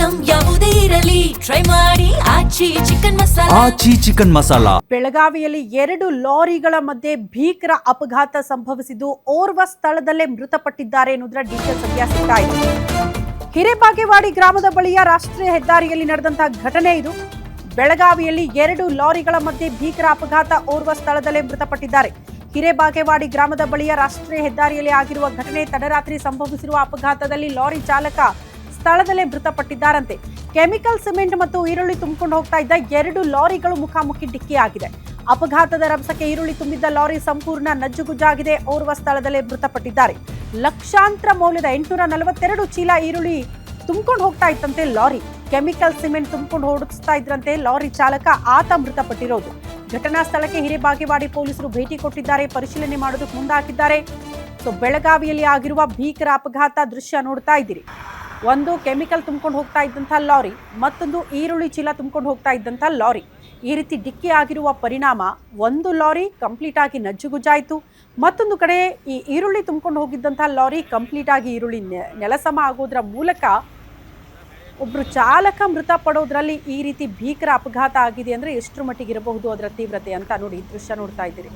Item ಯಾವುದೇ ಇರಲಿ try ಮಾಡಿ ಆಚಿ ಚಿಕನ್ ಮಸಾಲಾ. ಬೆಳಗಾವಿಯಲ್ಲಿ 2 ಲಾರಿಗಳ ಮಧ್ಯೆ ಭೀಕರ ಅಪಘಾತ ಸಂಭವಿಸಿದ್ದು ಓರ್ವ ಸ್ಥಳದಲ್ಲೇ ಮೃತಪಟ್ಟಿದ್ದಾರೆ ಎನ್ನುವುದರ ಡೀಟೇಲ್ಸ್ ಸದ್ಯ ಸಿಗ್ತಾ ಇದೆ. ಹಿರೇಬಾಗೇವಾಡಿ ಗ್ರಾಮದ ಬಳಿಯ ರಾಷ್ಟ್ರೀಯ ಹೆದ್ದಾರಿಯಲ್ಲಿ ನಡೆದಂತಹ ಘಟನೆ ಇದು. ಬೆಳಗಾವಿಯಲ್ಲಿ 2 ಲಾರಿಗಳ ಮಧ್ಯೆ ಭೀಕರ ಅಪಘಾತ, ಓರ್ವ ಸ್ಥಳದಲ್ಲೇ ಮೃತಪಟ್ಟಿದ್ದಾರೆ. ಹಿರೇಬಾಗೇವಾಡಿ ಗ್ರಾಮದ ಬಳಿಯ ರಾಷ್ಟ್ರೀಯ ಹೆದ್ದಾರಿಯಲ್ಲಿ ಆಗಿರುವ ಘಟನೆ. ತಡರಾತ್ರಿ ಸಂಭವಿಸಿರುವ ಅಪಘಾತದಲ್ಲಿ ಲಾರಿ ಚಾಲಕ ಸ್ಥಳದಲ್ಲೇ ಮೃತಪಟ್ಟಿದ್ದಾರಂತೆ. ಕೆಮಿಕಲ್ ಸಿಮೆಂಟ್ ಮತ್ತು ಈರುಳ್ಳಿ ತುಂಬಿಕೊಂಡು ಹೋಗ್ತಾ ಇದ್ದ 2 ಲಾರಿಗಳು ಮುಖಾಮುಖಿ ಡಿಕ್ಕಿಯಾಗಿದೆ. ಅಪಘಾತದ ರಭಸಕ್ಕೆ ಈರುಳ್ಳಿ ತುಂಬಿದ್ದ ಲಾರಿ ಸಂಪೂರ್ಣ ನಜ್ಜುಗುಜ್ಜಾಗಿದೆ. ಓರ್ವ ಸ್ಥಳದಲ್ಲೇ ಮೃತಪಟ್ಟಿದ್ದಾರೆ. ಲಕ್ಷಾಂತರ ಮೌಲ್ಯದ 842 ಚೀಲ ಈರುಳ್ಳಿ ತುಂಬಿಕೊಂಡು ಹೋಗ್ತಾ ಇತ್ತಂತೆ ಲಾರಿ. ಕೆಮಿಕಲ್ ಸಿಮೆಂಟ್ ತುಂಬಿಕೊಂಡು ಓಡಿಸ್ತಾ ಇದ್ರಂತೆ ಲಾರಿ ಚಾಲಕ, ಆತ ಮೃತಪಟ್ಟಿರೋದು. ಘಟನಾ ಸ್ಥಳಕ್ಕೆ ಹಿರೇಬಾಗೇವಾಡಿ ಪೊಲೀಸರು ಭೇಟಿ ಕೊಟ್ಟಿದ್ದಾರೆ, ಪರಿಶೀಲನೆ ಮಾಡೋದಕ್ಕೆ ಮುಂದಾಕಿದ್ದಾರೆ. ಬೆಳಗಾವಿಯಲ್ಲಿ ಆಗಿರುವ ಭೀಕರ ಅಪಘಾತ ದೃಶ್ಯ ನೋಡ್ತಾ ಇದ್ದೀರಿ. ಒಂದು ಕೆಮಿಕಲ್ ತುಂಬಿಕೊಂಡು ಹೋಗ್ತಾ ಇದ್ದಂಥ ಲಾರಿ, ಮತ್ತೊಂದು ಈರುಳ್ಳಿ ಚೀಲ ತುಂಬಿಕೊಂಡು ಹೋಗ್ತಾ ಇದ್ದಂಥ ಲಾರಿ. ಈ ರೀತಿ ಡಿಕ್ಕಿ ಆಗಿರುವ ಪರಿಣಾಮ ಒಂದು ಲಾರಿ ಕಂಪ್ಲೀಟ್ ಆಗಿ ನಜ್ಜುಗುಜ್ಜಾಯಿತು. ಮತ್ತೊಂದು ಕಡೆ ಈ ಈರುಳ್ಳಿ ತುಂಬಿಕೊಂಡು ಹೋಗಿದ್ದಂಥ ಲಾರಿ ಕಂಪ್ಲೀಟ್ ಆಗಿ ಈರುಳ್ಳಿ ನೆಲಸಮ ಆಗೋದ್ರ ಮೂಲಕ ಒಬ್ಬರು ಚಾಲಕ ಮೃತಪಡೋದ್ರಲ್ಲಿ ಈ ರೀತಿ ಭೀಕರ ಅಪಘಾತ ಆಗಿದೆ ಅಂದರೆ ಎಷ್ಟರ ಮಟ್ಟಿಗೆ ಇರಬಹುದು ಅದರ ತೀವ್ರತೆ ಅಂತ ನೋಡಿ ದೃಶ್ಯ ನೋಡ್ತಾ ಇದ್ದೀರಿ.